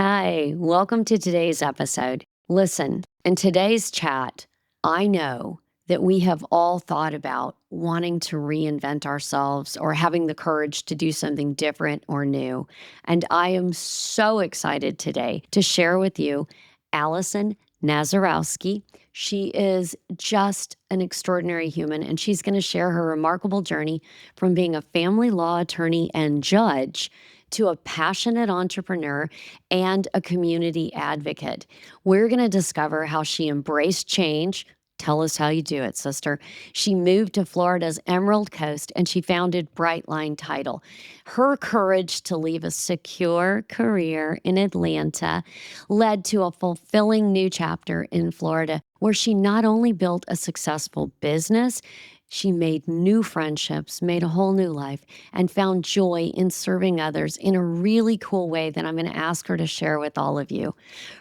Hi, welcome to today's episode. Listen, in today's chat, I know that we have all thought about wanting to reinvent ourselves or having the courage to do something different or new. And I am so excited today to share with you Alison Nazarowski. She is just an extraordinary human, and she's going to share her remarkable journey from being a family law attorney and judge to a passionate entrepreneur and a community advocate. We're going to discover how she embraced change. Tell us how you do it, sister. She moved to Florida's Emerald Coast and she founded Brightline Title. Her courage to leave a secure career in Atlanta led to a fulfilling new chapter in Florida, where she not only built a successful business, she made new friendships, made a whole new life, and found joy in serving others in a really cool way that I'm going to ask her to share with all of you.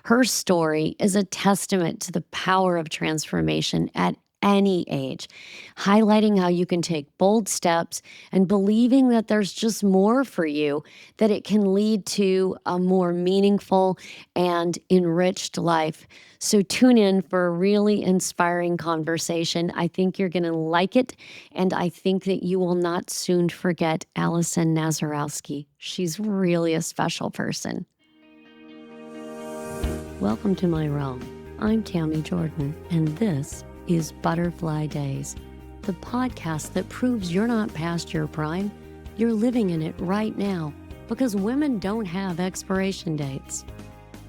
Her story is a testament to the power of transformation at any age, highlighting how you can take bold steps and believing that there's just more for you, that it can lead to a more meaningful and enriched life. So tune in for a really inspiring conversation. I think you're going to like it, and I think that you will not soon forget Alison Nazarowski. She's really a special person. Welcome to my realm. I'm Tammy Jordan, and this is Butterfly Days, the podcast that proves you're not past your prime. You're living in it right now, because women don't have expiration dates.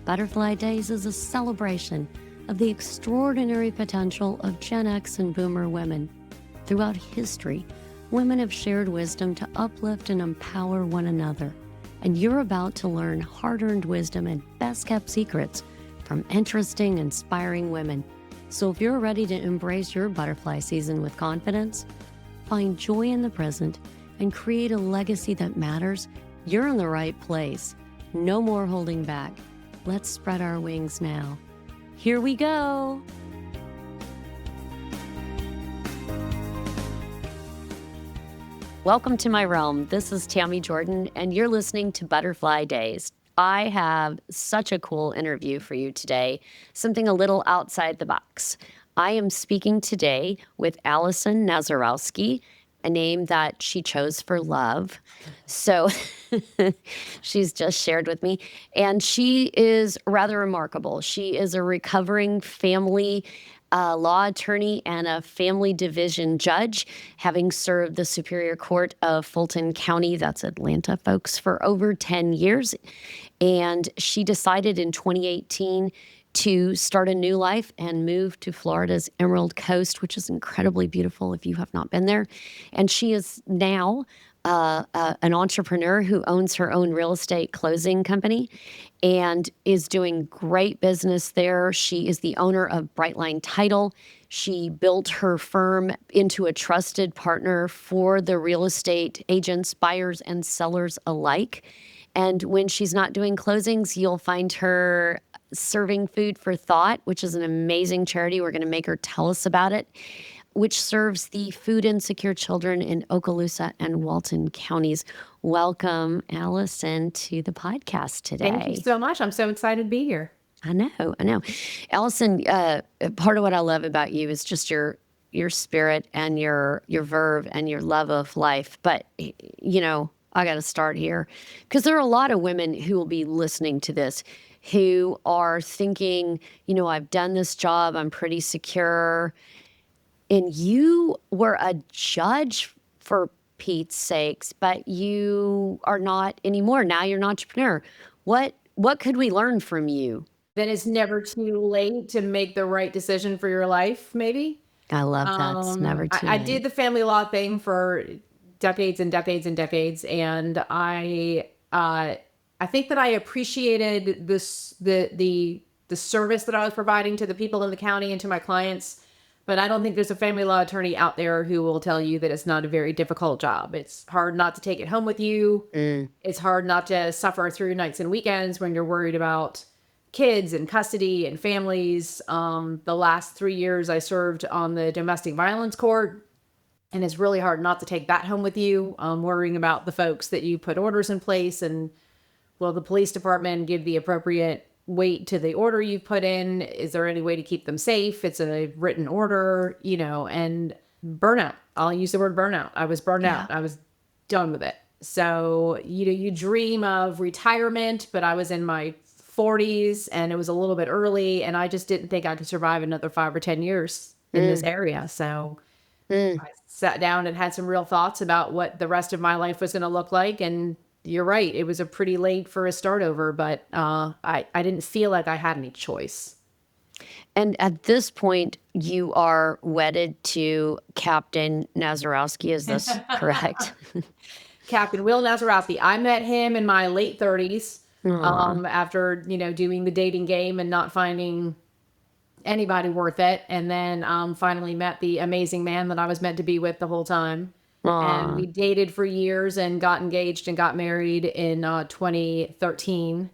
Butterfly Days is a celebration of the extraordinary potential of Gen X and Boomer women. Throughout history, women have shared wisdom to uplift and empower one another, and you're about to learn hard-earned wisdom and best-kept secrets from interesting, inspiring women. So if you're ready to embrace your butterfly season with confidence, find joy in the present, and create a legacy that matters, you're in the right place. No more holding back. Let's spread our wings now. Here we go. Welcome to my realm. This is Tammy Jordan, and you're listening to Butterfly Days. I have such a cool interview for you today, something a little outside the box. I am speaking today with Alison Nazarowski, a name that she chose for love. So she's just shared with me. And she is rather remarkable. She is a recovering family law attorney and a family division judge, having served the Superior Court of Fulton County, that's Atlanta, folks, for over 10 years. And she decided in 2018 to start a new life and move to Florida's Emerald Coast, which is incredibly beautiful if you have not been there. And she is now an entrepreneur who owns her own real estate closing company and is doing great business there. She is the owner of Brightline Title. She built her firm into a trusted partner for the real estate agents, buyers, and sellers alike. And when she's not doing closings, you'll find her serving Food for Thought, which is an amazing charity. We're going to make her tell us about it, which serves the food insecure children in Okaloosa and Walton counties. Welcome, Alison, to the podcast today. Thank you so much. I'm so excited to be here. I know. Alison, part of what I love about you is just your spirit and your verve and your love of life. But, I got to start here because there are a lot of women who will be listening to this who are thinking, I've done this job, I'm pretty secure. And you were a judge for Pete's sakes, but you are not anymore. Now you're an entrepreneur. What could we learn from you? Then it's never too late to make the right decision for your life, maybe. I love that. It's never too late. I did the family law thing for decades and decades and decades, and I think that I appreciated the service that I was providing to the people in the county and to my clients. But I don't think there's a family law attorney out there who will tell you that it's not a very difficult job. It's hard not to take it home with you. It's hard not to suffer through nights and weekends when you're worried about kids and custody and families. The last 3 years I served on the domestic violence court, and it's really hard not to take that home with you, worrying about the folks that you put orders in place and will the police department give the appropriate weight to the order you put in? Is there any way to keep them safe? It's a written order, and burnout. I'll use the word burnout. I was burned Yeah. out. I was done with it. So, you dream of retirement, but I was in my 40s and it was a little bit early, and I just didn't think I could survive another 5 or 10 years in this area. So I sat down and had some real thoughts about what the rest of my life was going to look like. And you're right, it was a pretty late for a start over, but I didn't feel like I had any choice. And at this point, you are wedded to Captain Nazarowski. Is this correct? Captain Will Nazarowski. I met him in my late 30s after, doing the dating game and not finding anybody worth it. And then finally met the amazing man that I was meant to be with the whole time. And we dated for years and got engaged and got married in 2013.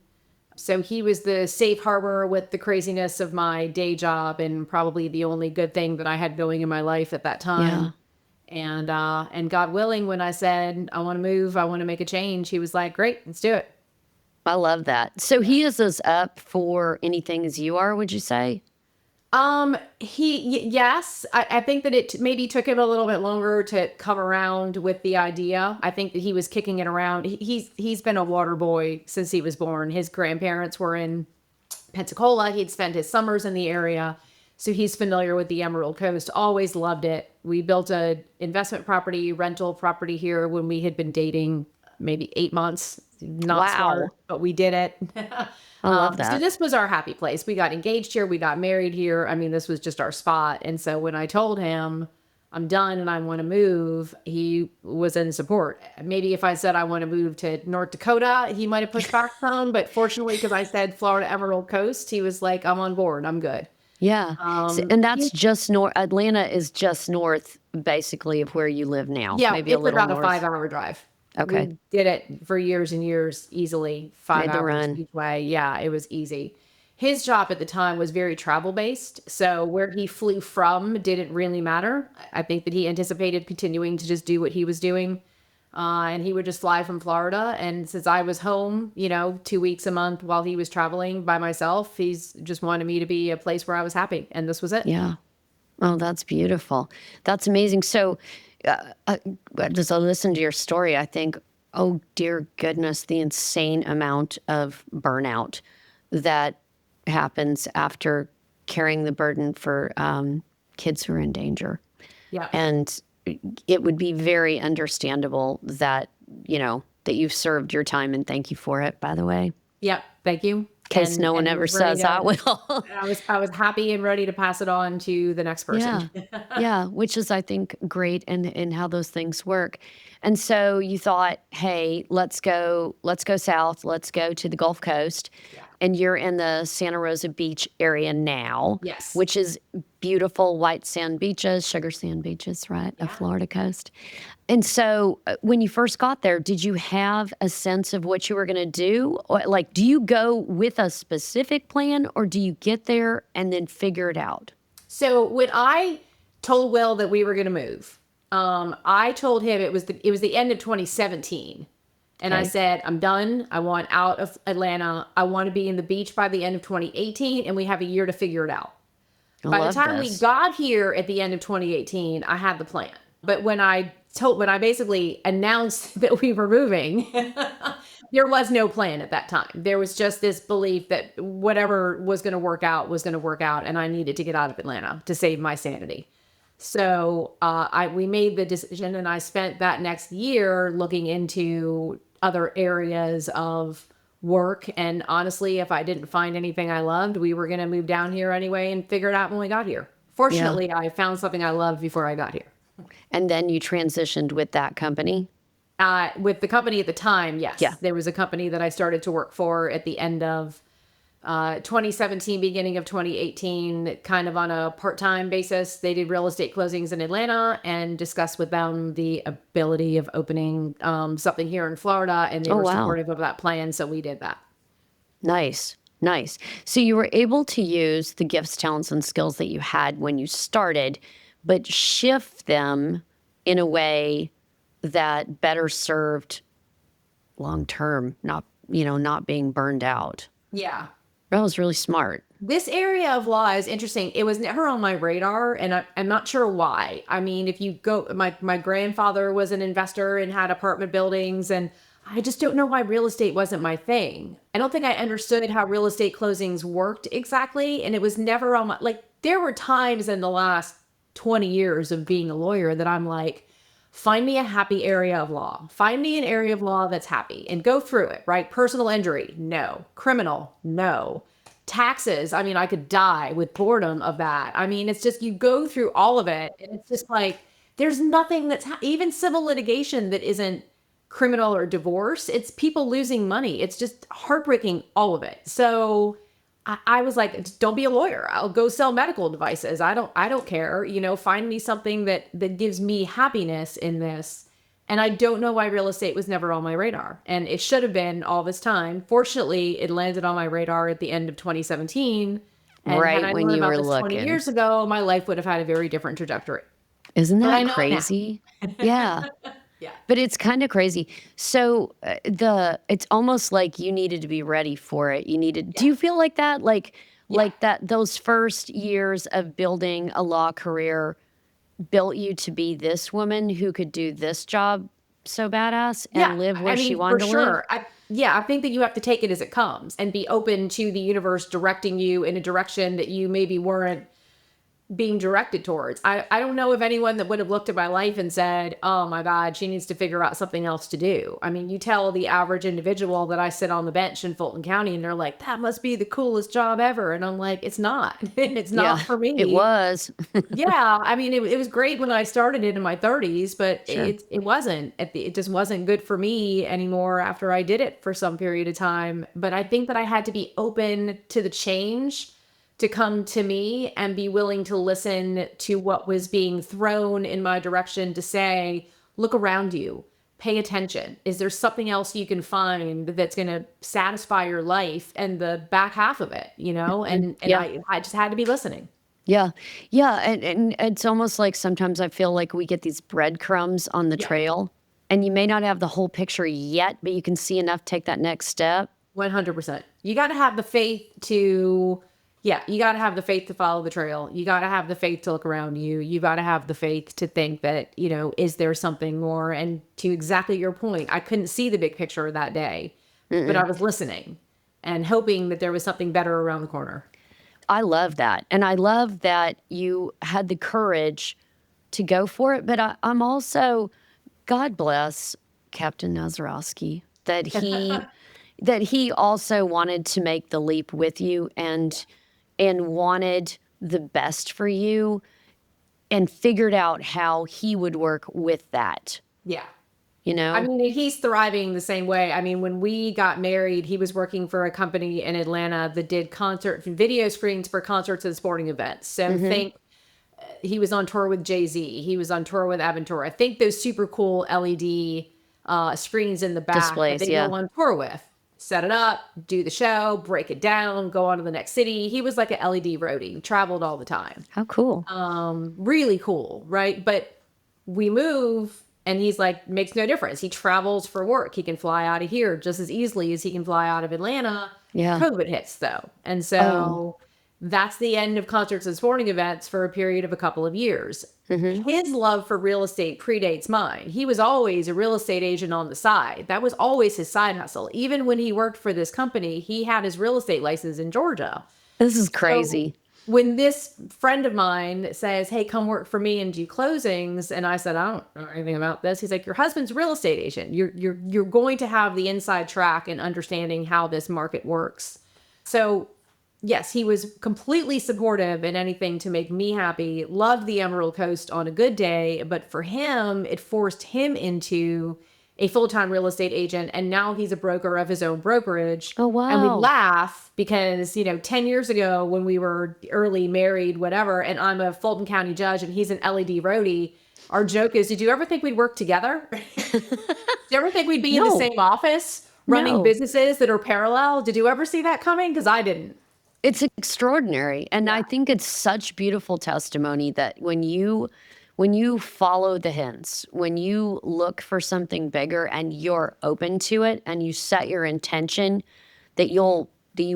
So he was the safe harbor with the craziness of my day job, and probably the only good thing that I had going in my life at that time. And God willing, when I said, I want to move, I want to make a change, he was like, great, let's do it. I love that. So he is as up for anything as you are, would you say? Yes, I think that it maybe took him a little bit longer to come around with the idea. I think that he was kicking it around. He's been a water boy since he was born. His grandparents were in Pensacola. He'd spent his summers in the area. So he's familiar with the Emerald Coast, always loved it. We built a investment property, rental property here when we had been dating maybe 8 months. Not smart, but we did it. I love that. So this was our happy place. We got engaged here. We got married here. I mean, this was just our spot. And so when I told him I'm done and I want to move, he was in support. Maybe if I said I want to move to North Dakota, he might have pushed back some. But fortunately, because I said Florida Emerald Coast, he was like, I'm on board. I'm good. Yeah. And that's just north. Atlanta is just north, basically, of where you live now. Yeah, maybe it's a little about north. a 5-hour drive. Okay. We did it for years and years easily, 5 Made the hours run. each way. Yeah, it was easy. His job at the time was very travel based. So where he flew from didn't really matter. I think that he anticipated continuing to just do what he was doing. And he would just fly from Florida. And since I was home, 2 weeks a month while he was traveling by myself, he's just wanted me to be a place where I was happy. And this was it. Yeah. Oh, that's beautiful. That's amazing. So, as I listen to your story, I think, oh, dear goodness, the insane amount of burnout that happens after carrying the burden for kids who are in danger. Yeah. And it would be very understandable that, that you've served your time, and thank you for it, by the way. Yep. Thank you. In case no one ever says I will. I was happy and ready to pass it on to the next person. Yeah, which is, I think, great in how those things work. And so you thought, hey, let's go south, let's go to the Gulf Coast. Yeah. And you're in the Santa Rosa Beach area now. Yes. Which is beautiful white sand beaches, sugar sand beaches, right? Of Florida coast. And so when you first got there, did you have a sense of what you were going to do? Or, like, do you go with a specific plan, or do you get there and then figure it out? So when I told Will that we were going to move, I told him it was the end of 2017. And I said, I'm done. I want out of Atlanta. I want to be in the beach by the end of 2018, and we have a year to figure it out. By the time we got here at the end of 2018, I had the plan. But when I basically announced that we were moving, there was no plan at that time. There was just this belief that whatever was going to work out was going to work out, and I needed to get out of Atlanta to save my sanity. So we made the decision, and I spent that next year looking into other areas of work. And honestly, if I didn't find anything I loved, we were going to move down here anyway and figure it out when we got here. Fortunately, I found something I loved before I got here. And then you transitioned with that company? With the company at the time, yes. Yeah. There was a company that I started to work for at the end of 2017, beginning of 2018, kind of on a part-time basis. They did real estate closings in Atlanta and discussed with them the ability of opening something here in Florida, and they were supportive of that plan, so we did that. Nice. So you were able to use the gifts, talents, and skills that you had when you started, but shift them in a way that better served long-term, not not being burned out. Yeah. That was really smart. This area of law is interesting. It was never on my radar, and I'm not sure why. I mean, if you go, my grandfather was an investor and had apartment buildings, and I just don't know why real estate wasn't my thing. I don't think I understood how real estate closings worked exactly, and it was never on my, like, there were times in the last 20 years of being a lawyer that I'm like, find me a happy area of law. Find me an area of law that's happy and go through it, right? Personal injury, no. Criminal, no. Taxes, I mean, I could die with boredom of that. I mean, it's just, you go through all of it, and it's just like, there's nothing that's, even civil litigation that isn't criminal or divorce. It's people losing money. It's just heartbreaking, all of it. So I was like, don't be a lawyer. I'll go sell medical devices. I don't care. Find me something that gives me happiness in this. And I don't know why real estate was never on my radar. And it should have been all this time. Fortunately, it landed on my radar at the end of 2017. And Right had I when known you about were this 20 looking. years ago, my life would have had a very different trajectory. Isn't But I that know now. crazy? Yeah. Yeah. But it's kind of crazy. So it's almost like you needed to be ready for it. Do you feel like that? Like that those first years of building a law career built you to be this woman who could do this job so badass and live where she wanted to live? Sure. I think that you have to take it as it comes and be open to the universe directing you in a direction that you maybe weren't being directed towards. I don't know of anyone that would have looked at my life and said, oh my God, she needs to figure out something else to do. I mean, you tell the average individual that I sit on the bench in Fulton County and they're like, that must be the coolest job ever. And I'm like, it's not. It's not for me. It was. Yeah. I mean, it was great when I started it in my 30s, but Sure. it wasn't. It just wasn't good for me anymore after I did it for some period of time. But I think that I had to be open to the change to come to me and be willing to listen to what was being thrown in my direction to say, look around you, pay attention. Is there something else you can find that's going to satisfy your life and the back half of it, And I just had to be listening. Yeah. Yeah. And it's almost like sometimes I feel like we get these breadcrumbs on the trail, and you may not have the whole picture yet, but you can see enough to take that next step. 100%. You got to have the faith to... Yeah, you got to have the faith to follow the trail. You got to have the faith to look around you. You got to have the faith to think that, is there something more? And to exactly your point, I couldn't see the big picture that day, but I was listening and hoping that there was something better around the corner. I love that. And I love that you had the courage to go for it. But I'm also, God bless Captain Nazarowski, that he also wanted to make the leap with you and wanted the best for you and figured out how he would work with that. Yeah. I mean, he's thriving the same way. I mean, when we got married, he was working for a company in Atlanta that did concert and video screens for concerts and sporting events. So think he was on tour with Jay-Z. He was on tour with Aventura. I think those super cool LED screens in the back Displays, that they go on tour with. Set it up, do the show, break it down, go on to the next city. He was like an LED roadie, traveled all the time. How cool. Really cool, right? But we move and he's like, makes no difference. He travels for work. He can fly out of here just as easily as he can fly out of Atlanta. Yeah. COVID hits though. And so that's the end of concerts and sporting events for a period of a couple of years. His love for real estate predates mine. He was always a real estate agent on the side. That was always his side hustle. Even when he worked for this company, he had his real estate license in Georgia. This is crazy. So when this friend of mine says, hey, come work for me and do closings, and I said, I don't know anything about this. He's like, your husband's a real estate agent. You're going to have the inside track and understanding how this market works. So yes, he was completely supportive in anything to make me happy, loved the Emerald Coast on a good day, but for him, it forced him into a full-time real estate agent, and now he's a broker of his own brokerage. Oh, wow. And we laugh because, 10 years ago when we were early married, whatever, and I'm a Fulton County judge and he's an LED roadie, our joke is, did you ever think we'd work together? Did you ever think we'd be in the same office running businesses that are parallel? Did you ever see that coming? Because I didn't. It's extraordinary. And I think it's such beautiful testimony that when you when you follow the hints, when you look for something bigger and you're open to it and you set your intention that you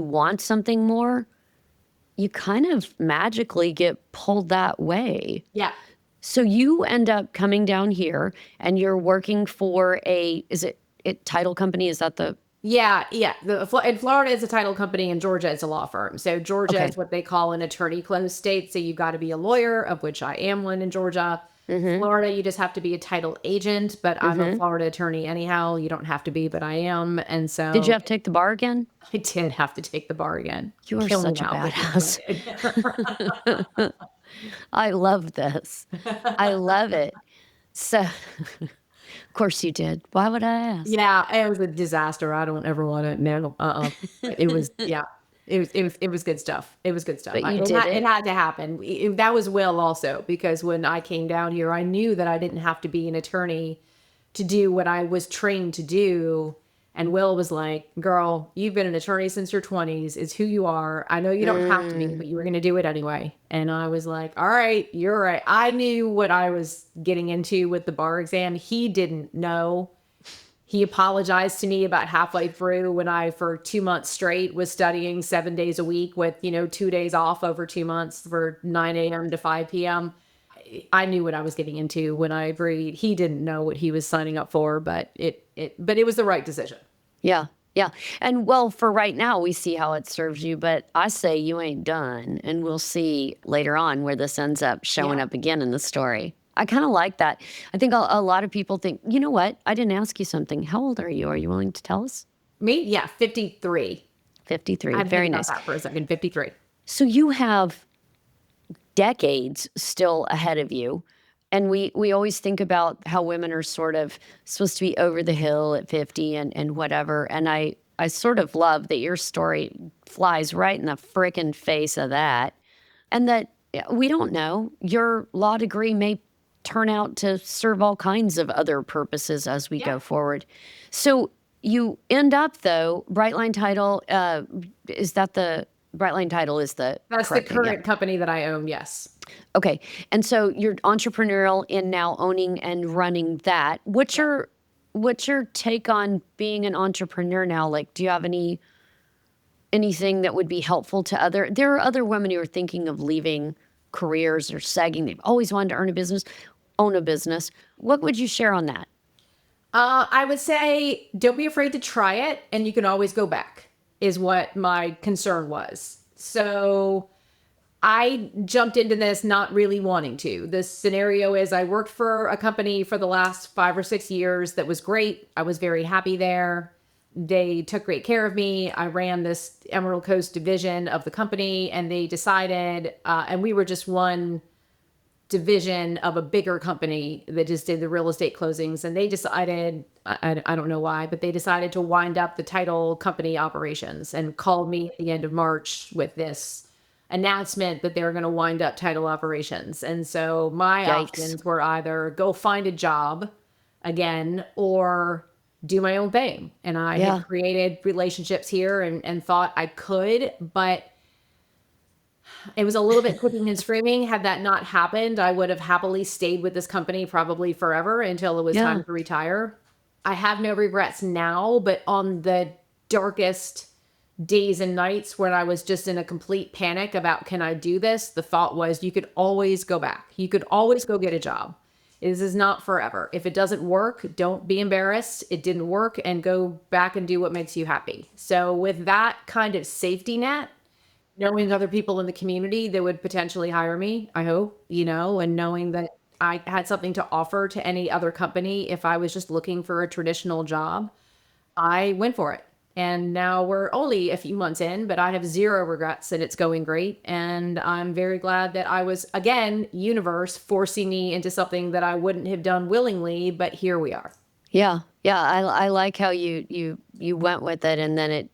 want something more, you kind of magically get pulled that way. Yeah. So you end up coming down here and you're working for is it title company? Is that the Yeah, yeah. In Florida, it's a title company, and Georgia is a law firm. So Georgia okay. is what they call an attorney closed state. So you've got to be a lawyer, of which I am one in Georgia. Mm-hmm. Florida, you just have to be a title agent, but I'm a Mm-hmm. Florida attorney anyhow. You don't have to be, but I am. And Did you so have to take the bar again? I did have to take the bar again. You are Kill me such a now, but yes, badass. I did. I love this. I love it. So, of course you did. Why would I ask? Yeah, it was a disaster. I don't ever want to. No, It was, yeah. It was good stuff. It was good stuff. But you did It it. had to happen. That was Will also, because when I came down here, I knew that I didn't have to be an attorney to do what I was trained to do. And Will was like, "Girl, you've been an attorney since your 20s. It's who you are. I know you don't have to be, but you were going to do it anyway." And I was like, "All right, you're right." I knew what I was getting into with the bar exam. He didn't know. He apologized to me about halfway through when I, for 2 months straight, was studying 7 days a week with, 2 days off over 2 months for 9 a.m. to 5 p.m. I knew what I was getting into when I agreed. He didn't know what he was signing up for, but it was the right decision. Yeah. Yeah. And well, for right now, we see how it serves you, but I say you ain't done. And we'll see later on where this ends up showing Yeah. up again in the story. I kind of like that. I think a lot of people think, you know what? I didn't ask you something. How old are you? Are you willing to tell us? Me? Yeah, 53. 53. I had to Very think about nice. that for a second. 53. So you have decades still ahead of you. And we always think about how women are sort of supposed to be over the hill at 50 and whatever. And I sort of love that your story flies right in the frickin' face of that. And that we don't know. Your law degree may turn out to serve all kinds of other purposes as we Yeah. go forward. So you end up, though, Brightline Title, is that the Brightline Title is the That's the correct name? Yeah. current company that I own, yes. Okay. And so you're entrepreneurial in now owning and running that. What's your take on being an entrepreneur now? Like, do you have anything that would be helpful to there are other women who are thinking of leaving careers or sagging. They've always wanted to own a business. What would you share on that? I would say don't be afraid to try it, and you can always go back, is what my concern was. So I jumped into this not really wanting to. The scenario is I worked for a company for the last 5 or 6 years that was great. I was very happy there. They took great care of me. I ran this Emerald Coast division of the company, and they decided, and we were just one division of a bigger company that just did the real estate closings. And they decided, I don't know why, but they decided to wind up the title company operations and called me at the end of March with this announcement that they were going to wind up title operations. And so my Yikes. options were either go find a job again or do my own thing. And I Yeah. had created relationships here and thought I could, but it was a little bit kicking and screaming. Had that not happened, I would have happily stayed with this company probably forever until it was Yeah. time to retire. I have no regrets now, but on the darkest days and nights when I was just in a complete panic about can I do this, the thought was you could always go back. You could always go get a job. This is not forever. If it doesn't work, don't be embarrassed. It didn't work, and go back and do what makes you happy. So with that kind of safety net, knowing other people in the community that would potentially hire me, I hope, and knowing that I had something to offer to any other company if I was just looking for a traditional job, I went for it. And now we're only a few months in, but I have zero regrets and it's going great. And I'm very glad that I was, again, universe forcing me into something that I wouldn't have done willingly, but here we are. Yeah. Yeah. I like how you went with it and then it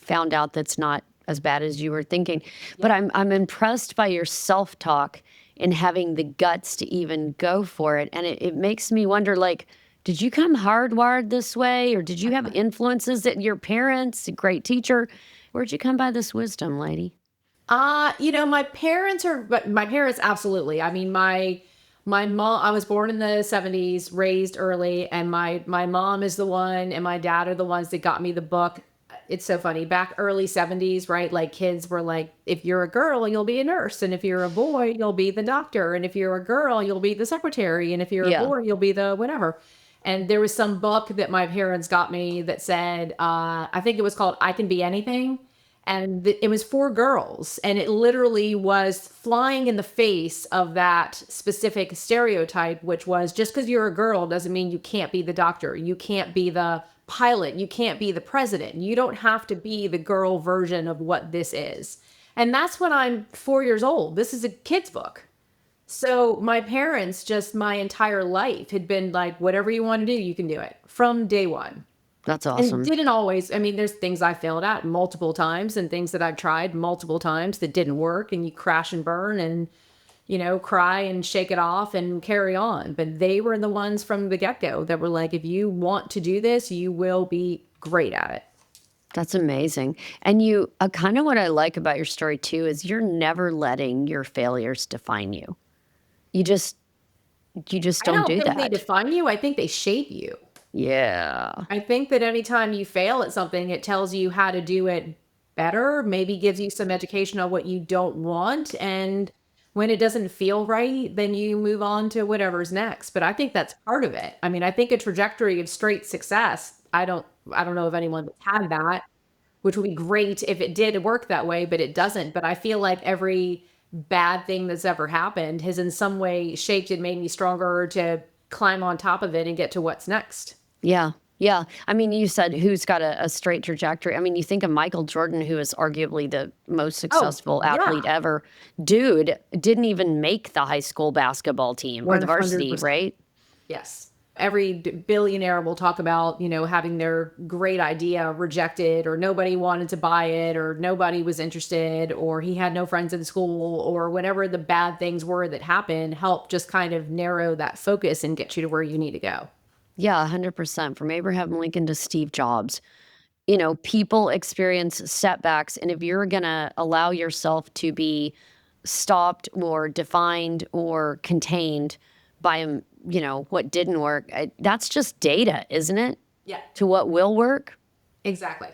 found out that's not as bad as you were thinking. But I'm impressed by your self-talk in having the guts to even go for it. And it makes me wonder, like, did you come hardwired this way, or did you have influences that your parents, a great teacher? Where'd you come by this wisdom, lady? My parents absolutely. I mean, My mom, I was born in the 70s, raised early, and my mom is the one and my dad are the ones that got me the book. It's so funny. Back early 70s, right? Like kids were like, if you're a girl, you'll be a nurse. And if you're a boy, you'll be the doctor. And if you're a girl, you'll be the secretary. And if you're a Yeah. boy, you'll be the whatever. And there was some book that my parents got me that said, I think it was called I Can Be Anything. And it was for girls. And it literally was flying in the face of that specific stereotype, which was just because you're a girl doesn't mean you can't be the doctor. You can't be the pilot. You can't be the president. You don't have to be the girl version of what this is. And that's when I'm 4 years old. This is a kid's book. So my parents, just my entire life, had been like, whatever you want to do, you can do it from day one. That's And awesome. didn't always, I mean, there's things I failed at multiple times and things that I've tried multiple times that didn't work, and you crash and burn and, cry and shake it off and carry on. But they were the ones from the get-go that were like, if you want to do this, you will be great at it. That's amazing. And you, kind of what I like about your story too is you're never letting your failures define you. You just I don't don't do think they that. define you. I think they shape you. Yeah. I think that anytime you fail at something, it tells you how to do it better, maybe gives you some education on what you don't want. And when it doesn't feel right, then you move on to whatever's next. But I think that's part of it. I mean, I think a trajectory of straight success, I don't know of anyone that's had that, which would be great if it did work that way, but it doesn't. But I feel like every bad thing that's ever happened has in some way shaped and made me stronger to climb on top of it and get to what's next. Yeah. Yeah. I mean, you said who's got a straight trajectory. I mean, you think of Michael Jordan, who is arguably the most Oh, successful yeah. athlete ever. Dude didn't even make the high school basketball team or the varsity, 100%. right? Yes. Every billionaire will talk about, having their great idea rejected, or nobody wanted to buy it, or nobody was interested, or he had no friends in school, or whatever the bad things were that happened, help just kind of narrow that focus and get you to where you need to go. Yeah, 100%. From Abraham Lincoln to Steve Jobs. People experience setbacks. And if you're going to allow yourself to be stopped or defined or contained by, what didn't work, that's just data, isn't it? Yeah. To what will work? Exactly.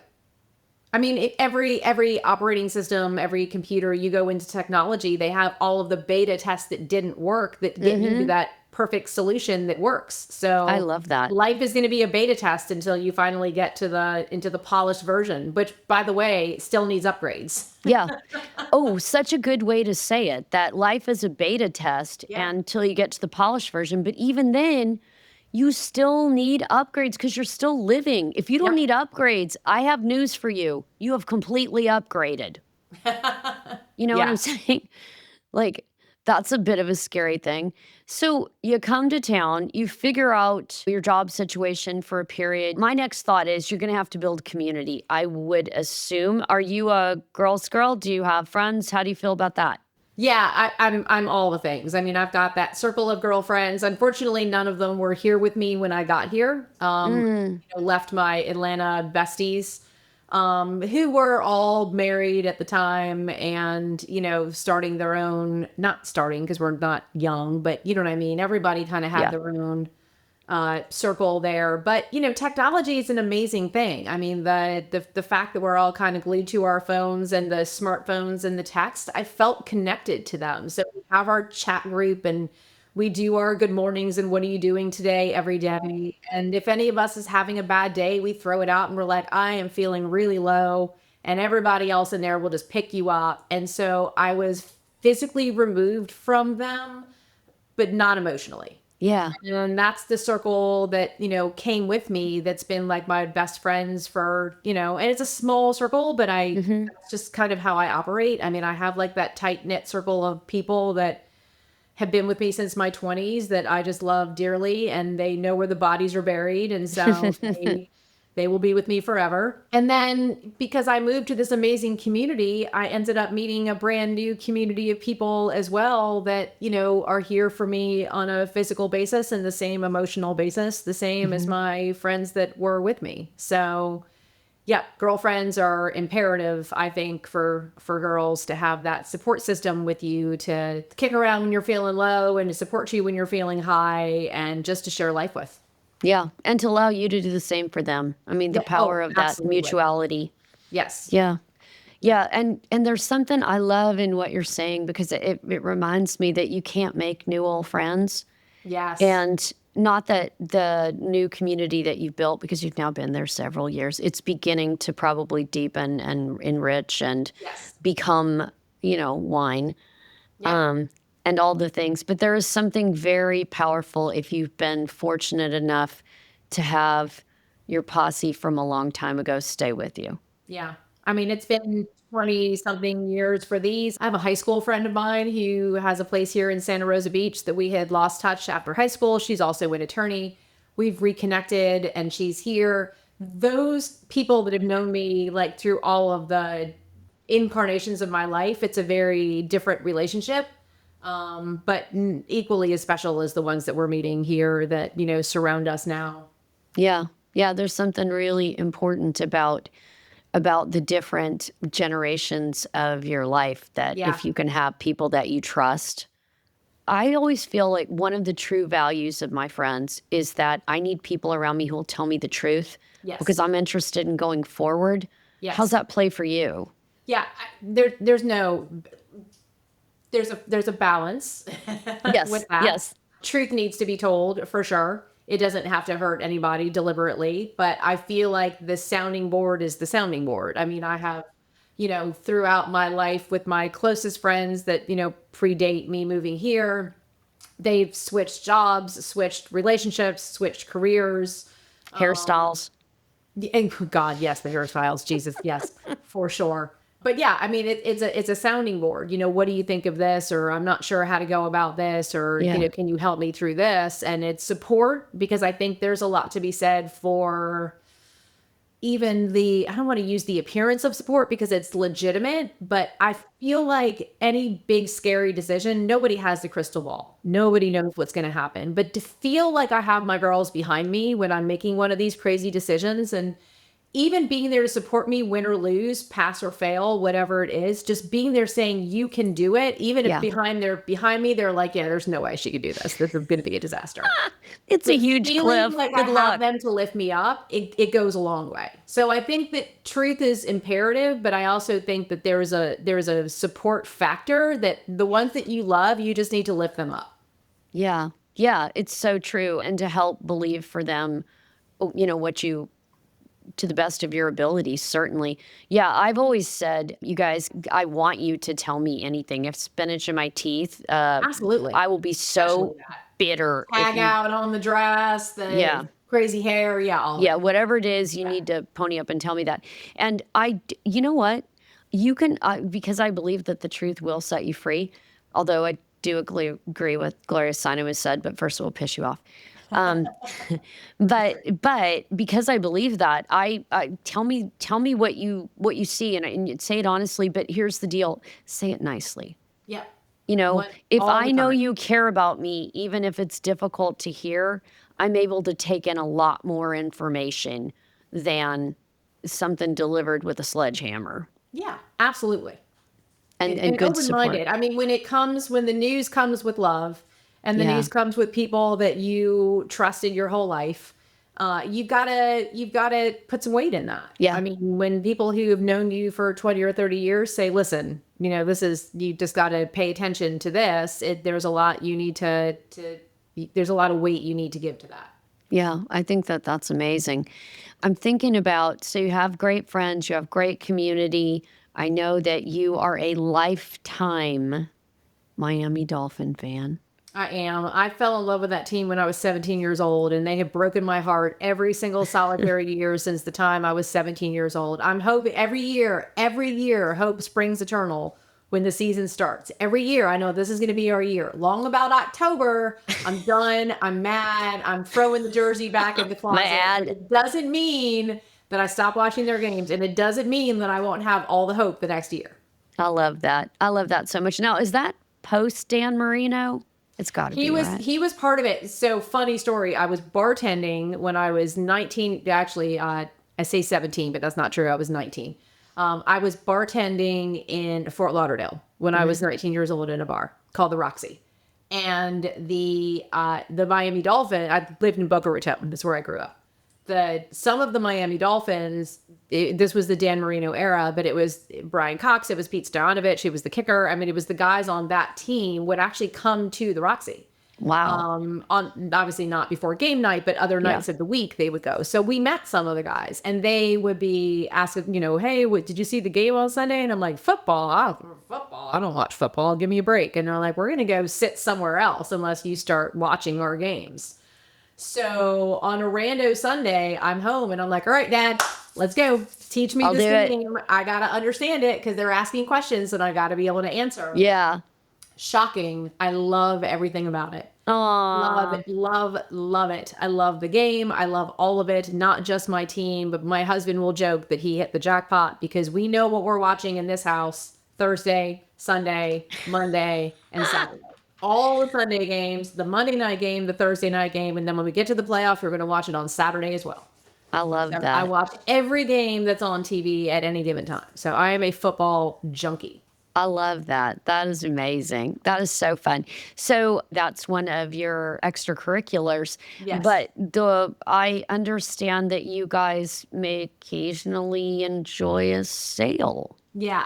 I mean, every operating system, every computer, you go into technology, they have all of the beta tests that didn't work that get you to that perfect solution that works. So I love that. life is going to be a beta test until you finally get into the polished version, which, by the way, still needs upgrades. Yeah. Oh, such a good way to say it, that life is a beta test Yeah. until you get to the polished version. But even then, you still need upgrades because you're still living. If you don't need upgrades, I have news for you. You have completely upgraded. You know what Yeah. I'm saying? Like, that's a bit of a scary thing. So you come to town, you figure out your job situation for a period. My next thought is you're going to have to build community, I would assume. Are you a girl's girl? Do you have friends? How do you feel about that? Yeah, I'm all the things. I mean, I've got that circle of girlfriends. Unfortunately, none of them were here with me when I got here. Left my Atlanta besties, who were all married at the time and, starting their own, not starting because we're not young, but you know what I mean? Everybody kind of had Yeah. their own circle there. But, technology is an amazing thing. I mean, the fact that we're all kind of glued to our phones and the smartphones and the text, I felt connected to them. So we have our chat group and we do our good mornings and what are you doing today every day. And if any of us is having a bad day, we throw it out and we're like, I am feeling really low. And everybody else in there will just pick you up. And so I was physically removed from them, but not emotionally. Yeah. And that's the circle that, came with me that's been like my best friends for, and it's a small circle, but that's just kind of how I operate. I mean, I have like that tight knit circle of people that have been with me since my 20s that I just love dearly, and they know where the bodies are buried. And so they will be with me forever. And then because I moved to this amazing community, I ended up meeting a brand new community of people as well that, are here for me on a physical basis and the same emotional basis, the same as my friends that were with me. So Yeah, girlfriends are imperative, I think, for girls to have that support system with you to kick around when you're feeling low and to support you when you're feeling high and just to share life with. Yeah, and to allow you to do the same for them. I mean, the Yeah. Oh, power of that absolutely. mutuality. Yes. Yeah. Yeah. Yeah, and there's something I love in what you're saying because it reminds me that you can't make new old friends. Yes. And not that the new community that you've built, because you've now been there several years, it's beginning to probably deepen and enrich and Yes. become, wine, Yeah. um, and all the things. But there is something very powerful if you've been fortunate enough to have your posse from a long time ago stay with you. Yeah. I mean, it's been 20 something years for these. I have a high school friend of mine who has a place here in Santa Rosa Beach that we had lost touch after high school. She's also an attorney. We've reconnected and she's here. Those people that have known me like through all of the incarnations of my life, it's a very different relationship. But equally as special as the ones that we're meeting here that, surround us now. Yeah. Yeah, there's something really important about the different generations of your life that Yeah. if you can have people that you trust. I always feel like one of the true values of my friends is that I need people around me who will tell me the truth because Yes. I'm interested in going forward. How's Yes. that play for you? Yeah. There's a balance with Yes, that. yes. Truth needs to be told for sure. It doesn't have to hurt anybody deliberately, but I feel like the sounding board is the sounding board. I mean, I have, throughout my life with my closest friends that, predate me moving here, they've switched jobs, switched relationships, switched careers. Hairstyles. And God, yes, the hairstyles, Jesus, yes, for sure. But yeah, I mean, it's a sounding board. What do you think of this? Or I'm not sure how to go about this. Or Yeah. can you help me through this? And it's support because I think there's a lot to be said for even I don't want to use the appearance of support because it's legitimate, but I feel like any big scary decision, nobody has the crystal ball. Nobody knows what's going to happen. But to feel like I have my girls behind me when I'm making one of these crazy decisions and even being there to support me, win or lose, pass or fail, whatever it is, just being there saying you can do it, even if Yeah. behind me, they're like, yeah, there's no way she could do this. This is going to be a disaster. It's a huge Feeling cliff. like Good I luck. have them to lift me up, it goes a long way. So I think that truth is imperative, but I also think that there's a support factor that the ones that you love, you just need to lift them up. Yeah. Yeah, it's so true. And to help believe for them, what you to the best of your abilities, certainly. Yeah, I've always said, you guys, I want you to tell me anything. If spinach in my teeth, Absolutely. I will be so Especially that. bitter if Tag you, out on the dress, yeah, the crazy hair, yeah, all of yeah, it. whatever it is, you need to pony up and tell me that. And you know what? You can, because I believe that the truth will set you free, although I do agree with Gloria Steinem has said, but first it will piss you off. Um, but because I believe that, I tell me what you see and say it honestly. But here's the deal: say it nicely. Yeah. If All I the know time. you care about me, even if it's difficult to hear, I'm able to take in a lot more information than something delivered with a sledgehammer Yeah, absolutely. and And good support. open-minded. I mean, when the news comes with love and the Yeah. news comes with people that you trusted your whole life, you've gotta put some weight in that. Yeah. I mean, when people who have known you for 20 or 30 years say, listen, you just gotta pay attention to this. There's a lot you need there's a lot of weight you need to give to that. Yeah, I think that that's amazing. I'm thinking about, so you have great friends, you have great community. I know that you are a lifetime Miami Dolphin fan. I am. I fell in love with that team when I was 17 years old, and they have broken my heart every single solitary year since the time I was 17 years old. I'm hoping every year, hope springs eternal when the season starts. Every year, I know this is going to be our year. Long about October, I'm done. I'm mad. I'm throwing the jersey back in the closet. Mad. It doesn't mean that I stop watching their games, and it doesn't mean that I won't have all the hope the next year. I love that. I love that so much. Now, is that post Dan Marino? It's got to be, right? He was part of it. So funny story. I was bartending when I was 19. Actually, I say 17, but that's not true. I was 19. I was bartending in Fort Lauderdale when I was 19 years old in a bar called the Roxy. And the Miami Dolphins, I lived in Boca Raton. That's where I grew up. Some of the Miami Dolphins, this was the Dan Marino era, but it was Brian Cox, it was Pete Stoyanovich, it was the kicker. I mean, it was the guys on that team would actually come to the Roxy. Wow. On obviously not before game night, but other nights of the week they would go. So we met some of the guys, and they would be asking, hey, did you see the game on Sunday? And I'm like, football? I don't watch football. Give me a break. And they're like, we're gonna go sit somewhere else unless you start watching our games. So on a rando Sunday, I'm home and I'm like, all right, Dad, let's go. Teach me this game. I got to understand it because they're asking questions and I got to be able to answer. Yeah. Shocking. I love everything about it. Aww. Love it. I love the game. I love all of it. Not just my team, but my husband will joke that he hit the jackpot because we know what we're watching in this house Thursday, Sunday, Monday, and Saturday. All the Sunday games, the Monday night game, the Thursday night game, and then when we get to the playoffs, we're going to watch it on Saturday as well. I love that. I watch every game that's on TV at any given time. So I am a football junkie. I love that. That is amazing. That is so fun. So that's one of your extracurriculars. Yes. But I understand that you guys may occasionally enjoy a sail. Yeah.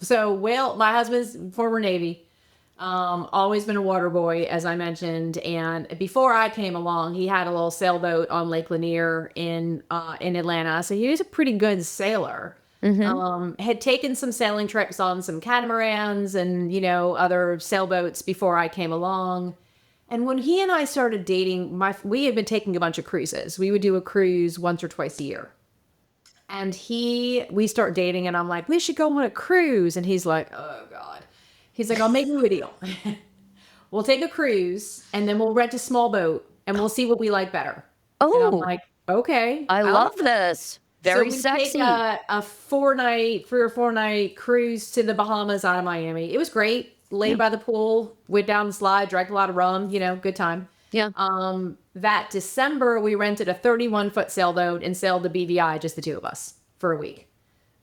So my husband's former Navy. Always been a water boy, as I mentioned. And before I came along, he had a little sailboat on Lake Lanier in Atlanta. So he was a pretty good sailor. Had taken some sailing trips on some catamarans and, other sailboats before I came along. And when he and I started dating, we had been taking a bunch of cruises. We would do a cruise once or twice a year. And we start dating and I'm like, we should go on a cruise. And he's like, oh God. He's like, I'll make you a deal. We'll take a cruise and then we'll rent a small boat and we'll see what we like better. Oh, and I'm like, okay. I love this. Very sexy. Take a 3 or 4 night cruise to the Bahamas out of Miami. It was great. Laid by the pool, went down the slide, drank a lot of rum, good time. Yeah. That December, we rented a 31-foot sailboat and sailed the BVI, just the two of us, for a week.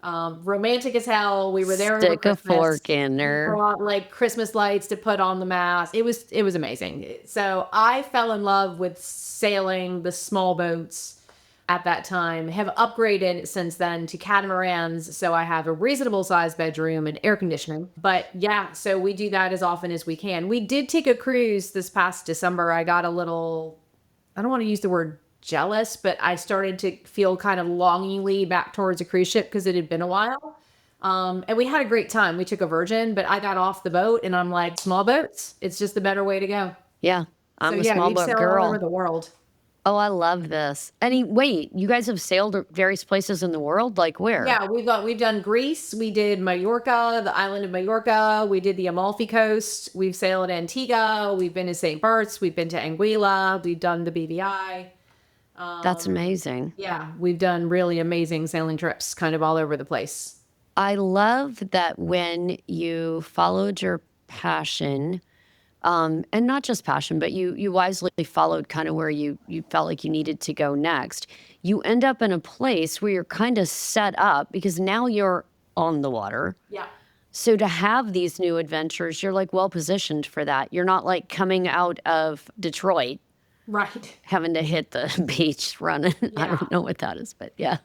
Romantic as hell. We were there. Stick a fork in her. Brought Christmas lights to put on the mast. It was amazing. So I fell in love with sailing the small boats at that time. Have upgraded since then to catamarans. So I have a reasonable sized bedroom and air conditioning. But yeah, so we do that as often as we can. We did take a cruise this past December. I got a little, I don't want to use the word jealous, but I started to feel kind of longingly back towards a cruise ship because it had been a while. And we had a great time. We took a Virgin, but I got off the boat and I'm like, small boats, it's just a better way to go. Yeah. I'm a small boat girl. All over the world. Oh, I love this. Wait, you guys have sailed various places in the world? Like where? Yeah, we've done Greece. We did Mallorca, the island of Mallorca. We did the Amalfi Coast. We've sailed Antigua. We've been to St. Bart's. We've been to Anguilla. We've done the BVI. That's amazing. Yeah, we've done really amazing sailing trips kind of all over the place. I love that when you followed your passion, and not just passion, but you wisely followed kind of where you felt like you needed to go next. You end up in a place where you're kind of set up because now you're on the water. Yeah. So to have these new adventures, you're well positioned for that. You're not coming out of Detroit. Right. Having to hit the beach running. Yeah. I don't know what that is, but yeah.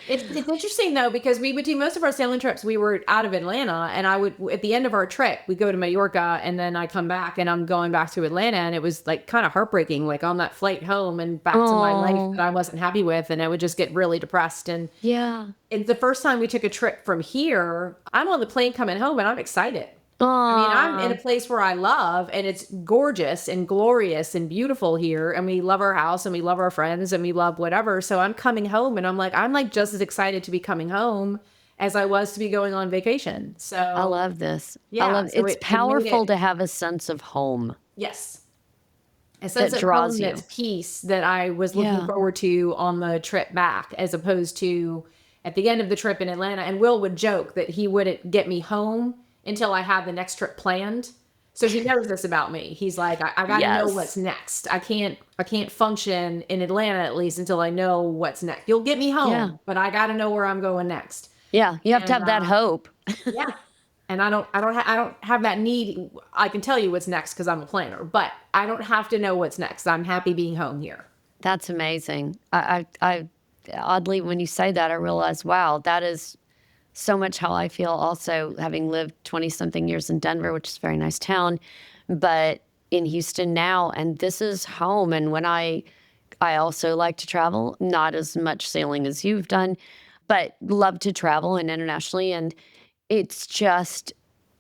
It's interesting though, because we would do most of our sailing trips. We were out of Atlanta and at the end of our trip, we go to Mallorca and then I come back and I'm going back to Atlanta and it was kind of heartbreaking, on that flight home and back to my life that I wasn't happy with. And I would just get really depressed. And yeah, it's the first time we took a trip from here. I'm on the plane coming home and I'm excited. Aww. I'm in a place where I love and it's gorgeous and glorious and beautiful here. And we love our house and we love our friends and we love whatever. So I'm coming home and I'm just as excited to be coming home as I was to be going on vacation. So I love this. Yeah. It's powerful to have a sense of home. Yes. A sense of home that's peace that I was looking forward to on the trip back, as opposed to at the end of the trip in Atlanta. And Will would joke that he wouldn't get me home until I had the next trip planned. So he knows this about me. He's like, I got to know what's Yes. next. I can't function in Atlanta at least until I know what's next. You'll get me Yeah. home, but I got to know where I'm going next. Yeah. You have to And have that hope. yeah, and I don't have that need. I can tell you what's next because I'm a planner, but I don't have to know what's next. I'm happy being home here. That's amazing. I oddly, when you say that, I realize, wow, that is so much how I feel also, having lived 20 something years in Denver, which is a very nice town, but in Houston now. And this is home. And I also like to travel, not as much sailing as you've done, but love to travel and internationally. And it's just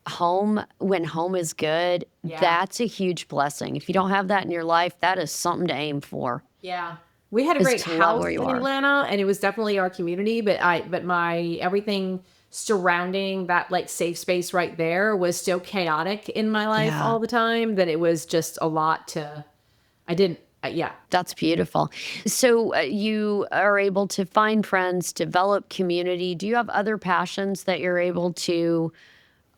home. When home is good, Yeah. that's a huge blessing. If you don't have that in your life, that is something to aim for, Yeah. We had a is great to love house where you in are. Atlanta and it was definitely our community, but my everything surrounding that like safe space right there was so chaotic in my life Yeah. all the time that it was just a lot to I didn't yeah. That's beautiful. So you are able to find friends, develop community. Do you have other passions that you're able to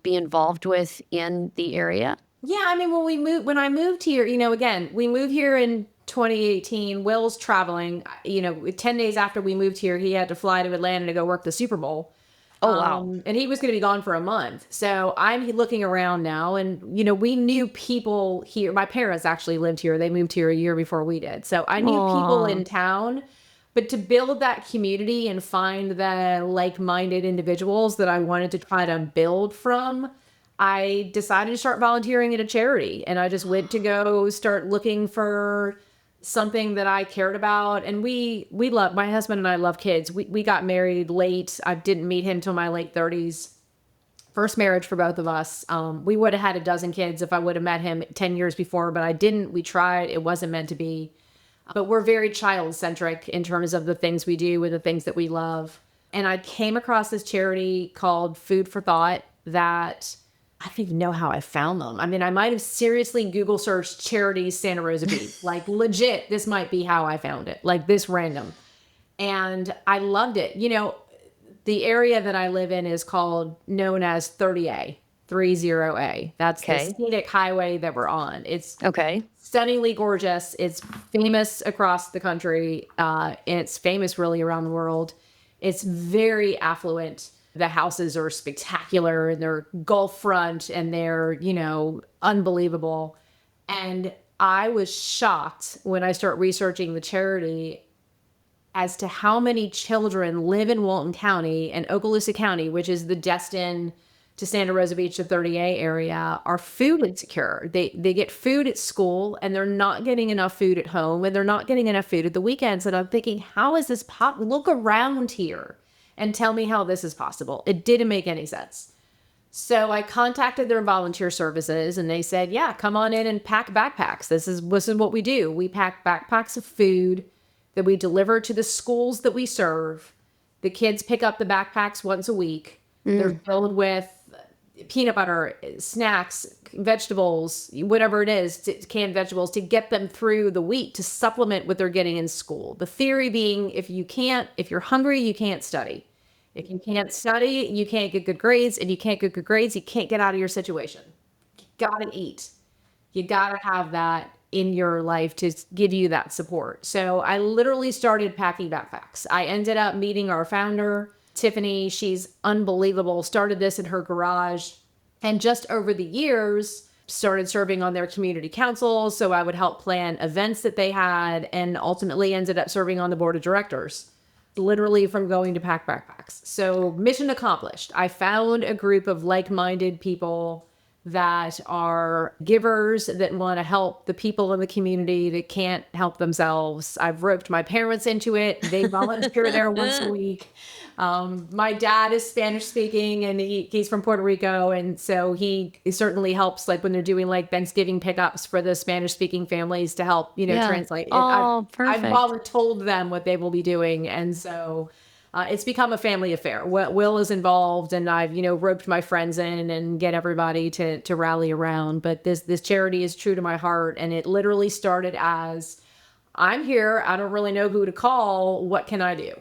be involved with in the area? Yeah, I mean, when I moved here, again, we moved here in 2018. Will's traveling, 10 days after we moved here, he had to fly to Atlanta to go work the Super Bowl. Oh, wow. And he was going to be gone for a month. So I'm looking around now and, we knew people here. My parents actually lived here. They moved here a year before we did. So I knew people Aw. in town, but to build that community and find the like-minded individuals that I wanted to try to build from, I decided to start volunteering at a charity and I just went to go start looking for something that I cared about. And we love, my husband and I love kids. We got married late. I didn't meet him till my late 30s. First marriage for both of us. We would have had a dozen kids if I would have met him 10 years before, but I didn't. We tried. It wasn't meant to be. But we're very child centric in terms of the things we do with the things that we love. And I came across this charity called Food for Thought that I don't even know how I found them. I mean, I might have seriously Google searched charities Santa Rosa Beach. Like legit, this might be how I found it. Like this random. And I loved it. The area that I live in is known as 30A, 30A. That's the Okay. scenic highway that we're on. It's Okay. stunningly gorgeous. It's famous across the country. And it's famous really around the world. It's very affluent. The houses are spectacular and they're Gulf front and they're, unbelievable. And I was shocked when I start researching the charity as to how many children live in Walton County and Okaloosa County, which is the Destin to Santa Rosa Beach to 30A area, are food insecure. They get food at school and they're not getting enough food at home and they're not getting enough food at the weekends. And I'm thinking, how is this look around here and tell me how this is possible. It didn't make any sense. So I contacted their volunteer services and they said, yeah, come on in and pack backpacks. This is what we do. We pack backpacks of food that we deliver to the schools that we serve. The kids pick up the backpacks once a week. They're filled with peanut butter, snacks, vegetables, whatever it is, canned vegetables to get them through the week to supplement what they're getting in school. The theory being, if you're hungry, you can't study. If you can't study, you can't get good grades, and you can't get good grades, you can't get out of your situation. You gotta eat. You gotta have that in your life to give you that support. So I literally started packing backpacks. I ended up meeting our founder, Tiffany. She's unbelievable. Started this in her garage. And just over the years, started serving on their community councils. So I would help plan events that they had and ultimately ended up serving on the board of directors, literally from going to pack backpacks. So mission accomplished. I found a group of like-minded people that are givers that want to help the people in the community that can't help themselves. I've roped my parents into it. They volunteer there once a week. My dad is Spanish speaking and he's from Puerto Rico. And so he certainly helps like when they're doing like Thanksgiving pickups for the Spanish speaking families to help, Yeah. translate. Oh, I've perfect. told them what they will be doing. And so it's become a family affair. Will is involved and I've, roped my friends in and get everybody to rally around. But this charity is true to my heart. And it literally started as, I'm here. I don't really know who to call. What can I do?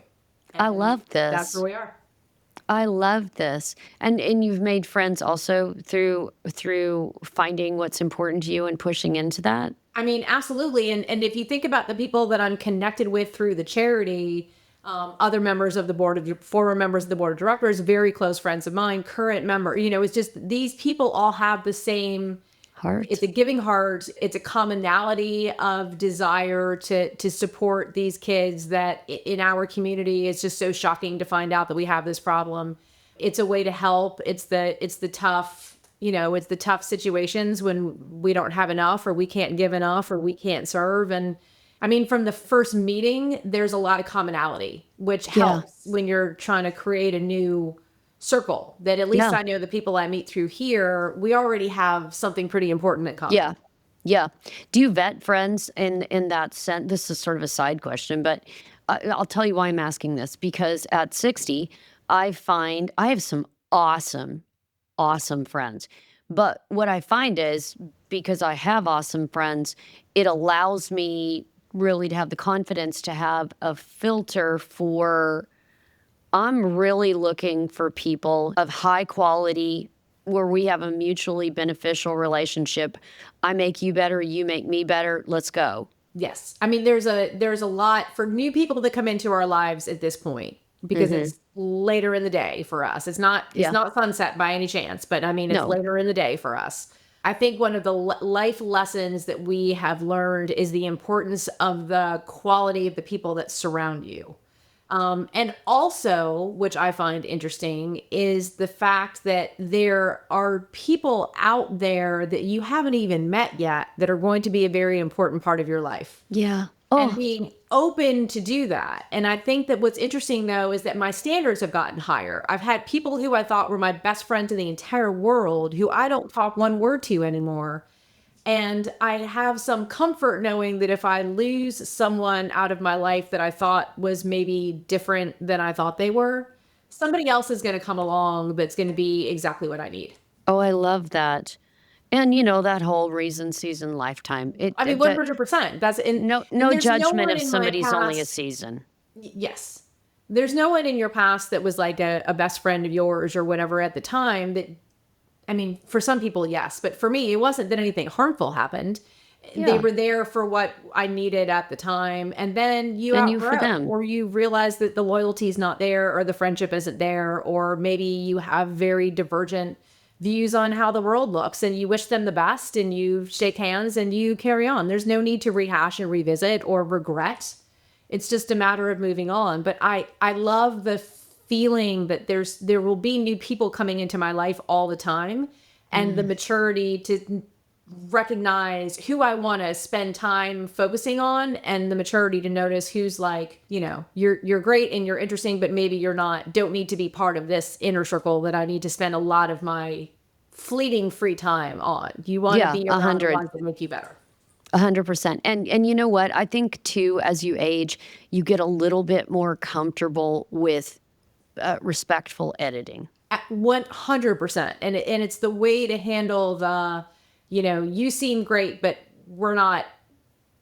I And love that's this. where we are. I love this. And you've made friends also through finding what's important to you and pushing into that? I mean, absolutely. And if you think about the people that I'm connected with through the charity, other members of the former members of the board of directors, very close friends of mine, current member, it's just these people all have the same. It's Heart? a giving heart. It's a commonality of desire to support these kids that in our community, it's just so shocking to find out that we have this problem. It's a way to help. It's the tough, it's the tough situations when we don't have enough or we can't give enough or we can't serve. And I mean, from the first meeting, there's a lot of commonality, which Yeah. helps when you're trying to create a new circle that at least Yeah. I know the people I meet through here, we already have something pretty important in common. Yeah. Yeah. Do you vet friends in that sense? This is sort of a side question, but I'll tell you why I'm asking this. Because at 60, I find I have some awesome, awesome friends. But what I find is because I have awesome friends, it allows me really to have the confidence to have a filter for I'm really looking for people of high quality where we have a mutually beneficial relationship. I make you better, you make me better. Let's go. Yes. I mean, there's a lot for new people that come into our lives at this point because Mhm. it's later in the day for us. It's Yeah. not sunset by any chance, but I mean, it's No. later in the day for us. I think one of the life lessons that we have learned is the importance of the quality of the people that surround you. And also, which I find interesting, is the fact that there are people out there that you haven't even met yet that are going to be a very important part of your life. Yeah. And Oh, being open to do that. And I think that what's interesting, though, is that my standards have gotten higher. I've had people who I thought were my best friends in the entire world who I don't talk one word to anymore. And I have some comfort knowing that if I lose someone out of my life that I thought was maybe different than I thought they were, somebody else is going to come along that's going to be exactly what I need. oh, I love that. And that whole reason, season, lifetime. I mean, That 100%. And no there's no judgment one if in my somebody's only a past. season. Yes. There's no one in your past that was like a best friend of yours or whatever at the time that, I mean, for some people, yes, but for me, it wasn't that anything harmful happened. They Yeah. were there for what I needed at the time. And then you And you for outgrow, them. or you realize that the loyalty is not there, or the friendship isn't there, or maybe you have very divergent views on how the world looks and you wish them the best and you shake hands and you carry on. There's no need to rehash and revisit or regret. It's just a matter of moving on. But I love the feeling that there will be new people coming into my life all the time, and the maturity to recognize who I want to spend time focusing on, and the maturity to notice who's like, you're great and you're interesting, but maybe you're not, don't need to be part of this inner circle that I need to spend a lot of my fleeting free time on. You want to Yeah, be a around the hundred. ones that make you better. 100%. And you know what? I think too, as you age, you get a little bit more comfortable with respectful editing. At 100%. And it's the way to handle the, you seem great, but we're not,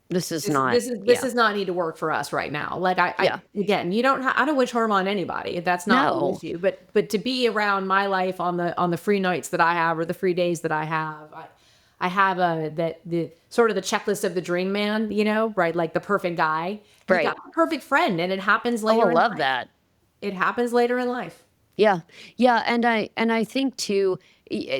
This is this, not, this is, this yeah, does not need to work for us right now. Like yeah. again, I don't wish harm on anybody. That's not the No, issue, but to be around my life on the free nights that I have, or the free days that I have, I have the sort of the checklist of the dream man, right? Like the perfect guy. You right. got a perfect friend, and it happens Oh, I later in love life. that. It happens later in life. Yeah. Yeah. And I think too,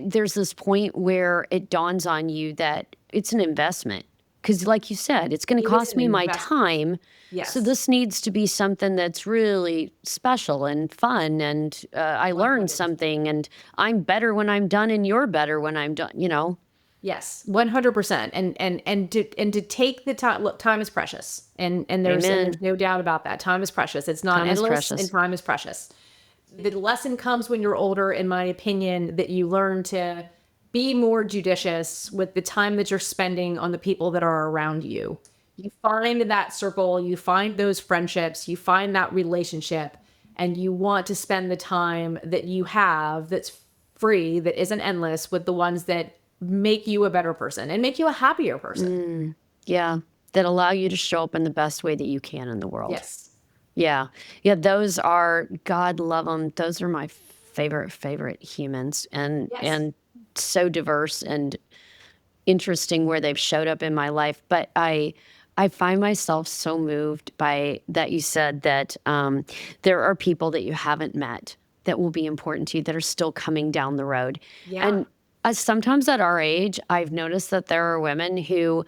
there's this point where it dawns on you that it's an investment. Because, like you said, it's going to It is cost an me my investment. time. So Yes. this needs to be something that's really special and fun. And I learned 100%. something. And I'm better when I'm done, and you're better when I'm done. Yes, 100%. And to take the time, look, time is precious. And there's Amen. no doubt about that. Time is precious. It's not Time is endless, and precious. time is precious. The lesson comes when you're older, in my opinion, that you learn to be more judicious with the time that you're spending on the people that are around you. You find that circle, you find those friendships, you find that relationship, and you want to spend the time that you have that's free, that isn't endless, with the ones that make you a better person and make you a happier person. Yeah. That allow you to show up in the best way that you can in the world. Yes. Yeah. Yeah, those are, God love them. Those are my favorite humans, Yes. and so diverse and interesting where they've showed up in my life. But I find myself so moved by that you said that there are people that you haven't met that will be important to you that are still coming down the road. Yeah. And sometimes at our age, I've noticed that there are women who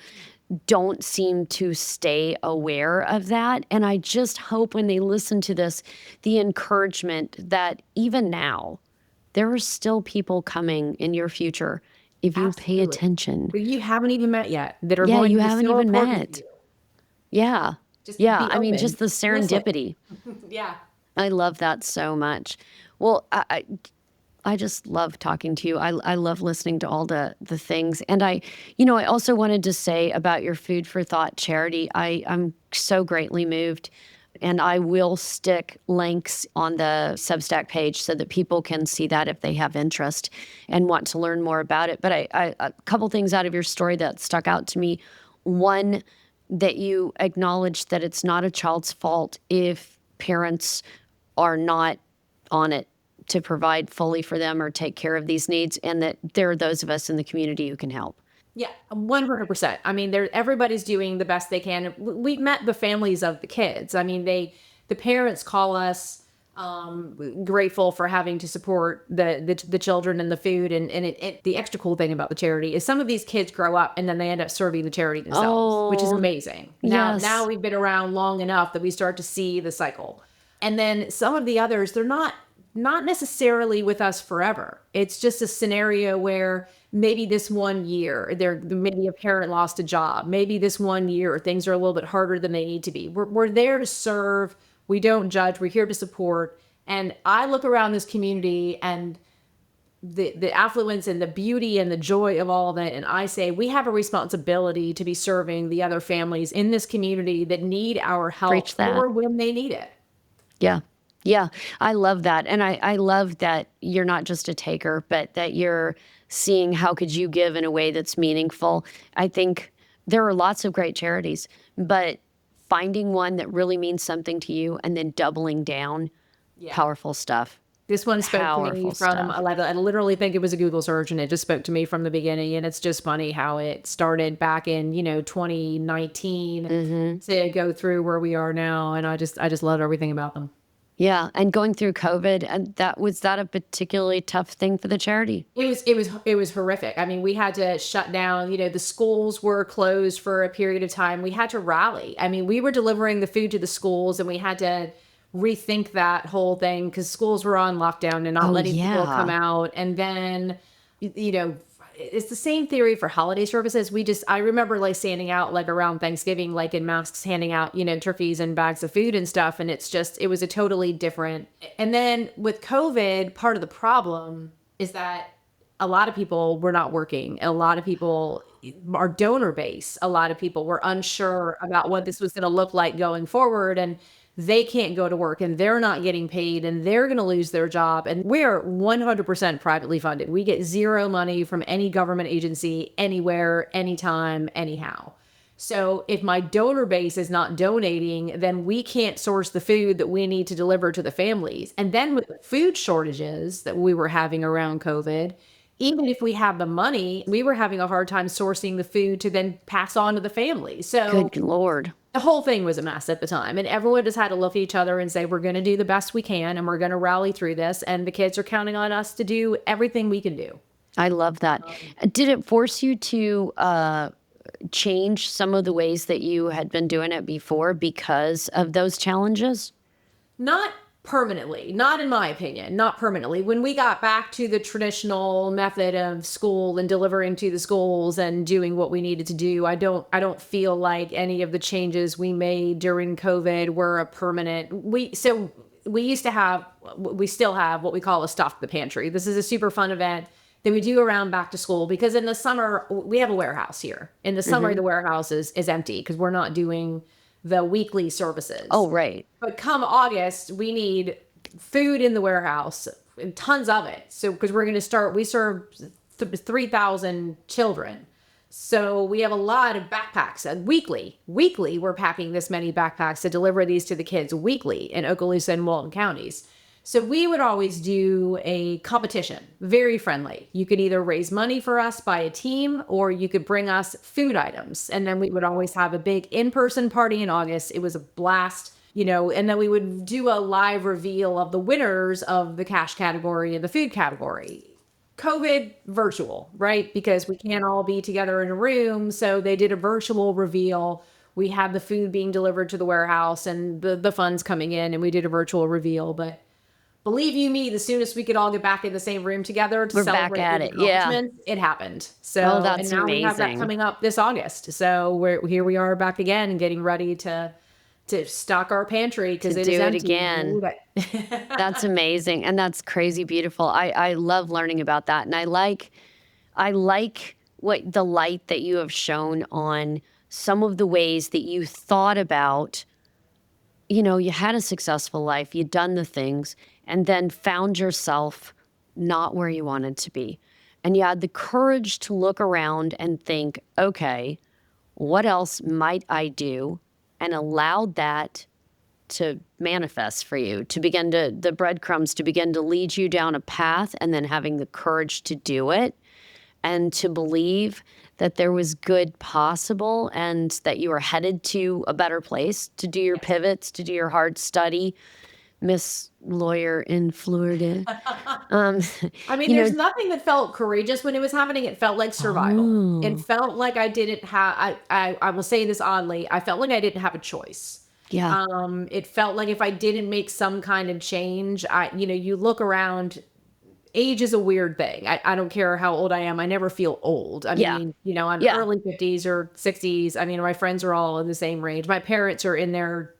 don't seem to stay aware of that. And I just hope when they listen to this, the encouragement that even now, there are still people coming in your future if you pay Absolutely. attention. But you haven't even met yet that are Yeah, going you to be haven't so even important to met. you. Yeah. Just Yeah. be I mean, open, just the listen. serendipity. Yeah. I love that so much. Well, I just love talking to you. I love listening to all the things. And I also wanted to say about your Food for Thought charity. I'm so greatly moved. And I will stick links on the Substack page so that people can see that if they have interest and want to learn more about it. But a couple things out of your story that stuck out to me. One, that you acknowledge that it's not a child's fault if parents are not on it to provide fully for them or take care of these needs, and that there are those of us in the community who can help. Yeah, 100%. I mean, everybody's doing the best they can. We've met the families of the kids. I mean, the parents call us grateful for having to support the children and the food. And the extra cool thing about the charity is some of these kids grow up and then they end up serving the charity themselves, which is Oh, amazing. Now yes. we've been around long enough that we start to see the cycle. And then some of the others, they're not necessarily with us forever. It's just a scenario where maybe this one year maybe a parent lost a job. Maybe this one year things are a little bit harder than they need to be. We're there to serve. We don't judge. We're here to support. And I look around this community and the affluence and the beauty and the joy of all of it. And I say, we have a responsibility to be serving the other families in this community that need our help Preach that. for when they need it. Yeah. Yeah. I love that. And I love that you're not just a taker, but that you're seeing how could you give in a way that's meaningful. I think there are lots of great charities, but finding one that really means something to you and then doubling down, Yeah. powerful stuff. This one spoke to me Powerful from, stuff. I literally think it was a Google search and it just spoke to me from the beginning. And it's just funny how it started back in, 2019 to go through where we are now. And I just love everything about them. Yeah. And going through COVID, and that a particularly tough thing for the charity? It was horrific. I mean, we had to shut down, the schools were closed for a period of time. We had to rally. I mean, we were delivering the food to the schools and we had to rethink that whole thing because schools were on lockdown and not Oh, letting people come yeah. out. And then, it's the same theory for holiday services. I remember like standing out like around Thanksgiving, like in masks, handing out, turkeys and bags of food and stuff. And it was a totally different. And then with COVID, part of the problem is that a lot of people were not working. A lot of people are donor base. A lot of people were unsure about what this was going to look like going forward. And they can't go to work and they're not getting paid and they're going to lose their job. And we're 100% privately funded. We get zero money from any government agency anywhere, anytime, anyhow. So if my donor base is not donating, then we can't source the food that we need to deliver to the families. And then with the food shortages that we were having around COVID, even if we have the money, we were having a hard time sourcing the food to then pass on to the family. So Good Lord. the whole thing was a mess at the time. And everyone just had to look at each other and say, we're going to do the best we can and we're going to rally through this. And the kids are counting on us to do everything we can do. I love that. Did it force you to change some of the ways that you had been doing it before because of those challenges? Not permanently, not in my opinion, not permanently. When we got back to the traditional method of school and delivering to the schools and doing what we needed to do, I don't feel like any of the changes we made during COVID were a permanent. We still have what we call a Stock the Pantry. This is a super fun event that we do around back to school because in the summer we have a warehouse here. In the summer, the warehouse is empty because we're not doing the weekly services. Oh, right. But come August, we need food in the warehouse and tons of it. So, because we serve 3,000 children. So we have a lot of backpacks weekly. Weekly, we're packing this many backpacks to deliver these to the kids weekly in Okaloosa and Walton counties. So we would always do a competition, very friendly. You could either raise money for us by a team, or you could bring us food items. And then we would always have a big in-person party in August. It was a blast, and then we would do a live reveal of the winners of the cash category and the food category. COVID virtual, right? Because we can't all be together in a room. So they did a virtual reveal. We had the food being delivered to the warehouse and the funds coming in, and we did a virtual reveal. But believe you me, the soonest we could all get back in the same room together to We're back celebrate at the it. Yeah. accomplishments, it happened. So, Oh, that's and now we have that amazing. coming up this August. So here we are back again and getting ready to stock our pantry because To it do is it empty. again. That's amazing. And that's crazy beautiful. I love learning about that. And I like what the light that you have shown on some of the ways that you thought about, you had a successful life, you'd done the things, and then found yourself not where you wanted to be. And you had the courage to look around and think, okay, what else might I do? And allowed that to manifest for you, to begin to, the breadcrumbs to begin to lead you down a path, and then having the courage to do it and to believe that there was good possible and that you were headed to a better place, to do your pivots, to do your hard study, Miss Lawyer in Florida. I mean, You there's know, nothing that felt courageous when it was happening. It felt like survival. It oh, felt like I didn't have, I will say this oddly, I felt like I didn't have a choice. yeah, It felt like if I didn't make some kind of change, you look around, age is a weird thing. I don't care how old I am. I never feel old. I yeah, mean, I'm yeah, early 50s or 60s. I mean, my friends are all in the same range. My parents are in their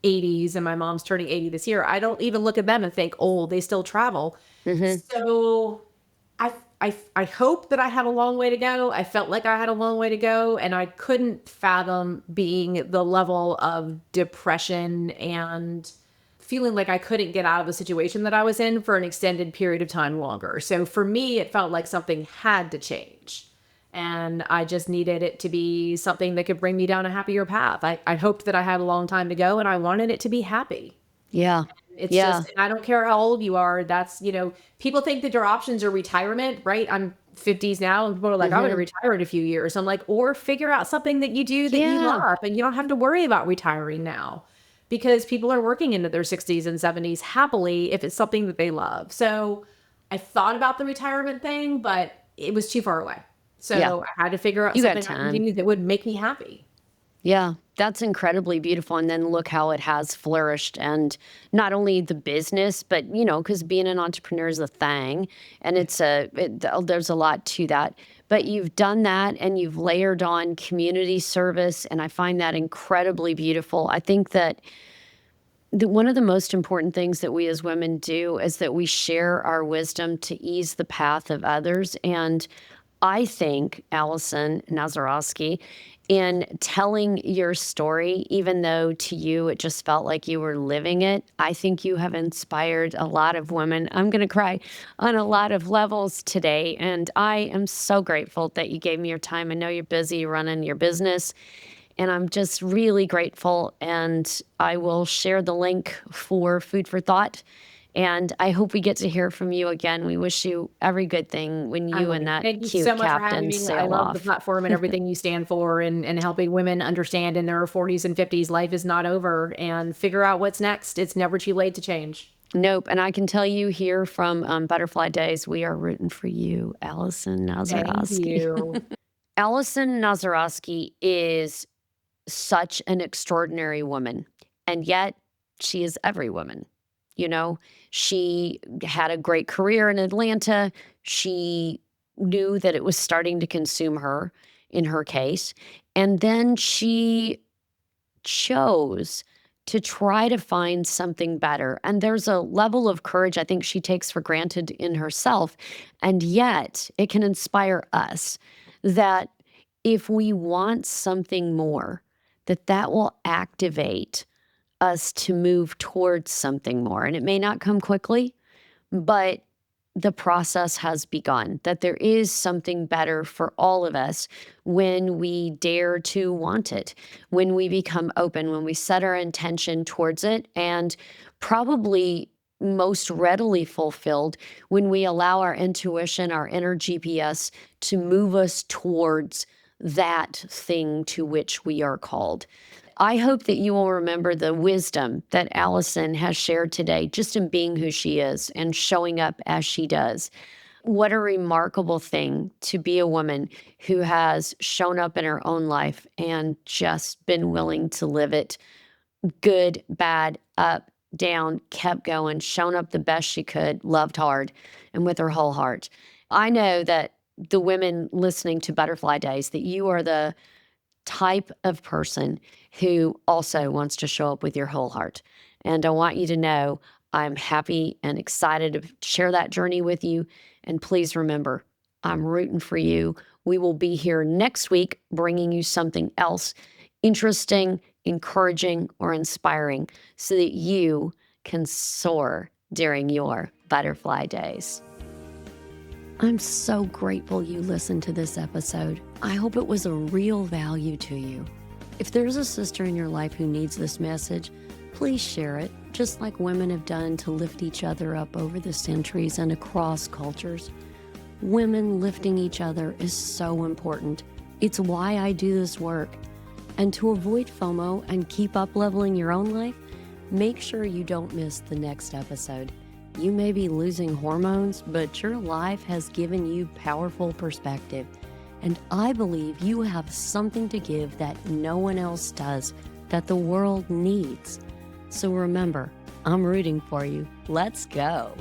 80s and my mom's turning 80 this year. I don't even look at them and think old. They still travel. hmm, So I hope that I have a long way to go. I felt like I had a long way to go, and I couldn't fathom being the level of depression and feeling like I couldn't get out of the situation that I was in for an extended period of time longer. So for me, it felt like something had to change. And I just needed it to be something that could bring me down a happier path. I hoped that I had a long time to go, and I wanted it to be happy. yeah, It's yeah, just, I don't care how old you are. That's, people think that their options are retirement, right? I'm 50s now, and people are like, I'm going to hmm, retire in a few years. I'm like, or figure out something that you do that you yeah, love, and you don't have to worry about retiring now because people are working into their 60s and 70s happily if it's something that they love. So I thought about the retirement thing, but it was too far away. yeah. So I had to figure out You got something I could time. do that would make me happy. Yeah, that's incredibly beautiful. And then look how it has flourished. And not only the business, but, because being an entrepreneur is a thing and there's a lot to that. But you've done that and you've layered on community service. And I find that incredibly beautiful. I think that one of the most important things that we as women do is that we share our wisdom to ease the path of others. And I think, Alison Nazarowski, in telling your story, even though to you it just felt like you were living it, I think you have inspired a lot of women. I'm going to cry on a lot of levels today. And I am so grateful that you gave me your time. I know you're busy running your business, and I'm just really grateful. And I will share the link for Food for Thought. And I hope we get to hear from you again. We wish you every good thing when I you love and it. that Thank you so cute much for having captain me. I sail love the off. platform and everything you stand for, and helping women understand in their 40s and 50s life is not over, and figure out what's next. It's never too late to change. Nope. And I can tell you here from Butterfly Days, we are rooting for you, Alison Thank Nazarowski. you. Alison Nazarowski is such an extraordinary woman, and yet she is every woman. You know, she had a great career in Atlanta. She knew that it was starting to consume her in her case. And then she chose to try to find something better. And there's a level of courage I think she takes for granted in herself. And yet it can inspire us that if we want something more, that will activate us to move towards something more. And it may not come quickly, but the process has begun, that there is something better for all of us when we dare to want it, when we become open, when we set our intention towards it, and probably most readily fulfilled when we allow our intuition, our inner GPS, to move us towards that thing to which we are called. I hope that you will remember the wisdom that Allison has shared today, just in being who she is and showing up as she does. What a remarkable thing to be a woman who has shown up in her own life and just been willing to live it good, bad, up, down, kept going, shown up the best she could, loved hard, and with her whole heart. I know that the women listening to Butterfly Days, that you are the type of person who also wants to show up with your whole heart. And I want you to know I'm happy and excited to share that journey with you. And please remember, I'm rooting for you. We will be here next week bringing you something else interesting, encouraging, or inspiring so that you can soar during your butterfly days. I'm so grateful you listened to this episode. I hope it was a real value to you. If there's a sister in your life who needs this message, please share it, just like women have done to lift each other up over the centuries and across cultures. Women lifting each other is so important. It's why I do this work. And to avoid FOMO and keep up leveling your own life, make sure you don't miss the next episode. You may be losing hormones, but your life has given you powerful perspective. And I believe you have something to give that no one else does, that the world needs. So remember, I'm rooting for you. Let's go.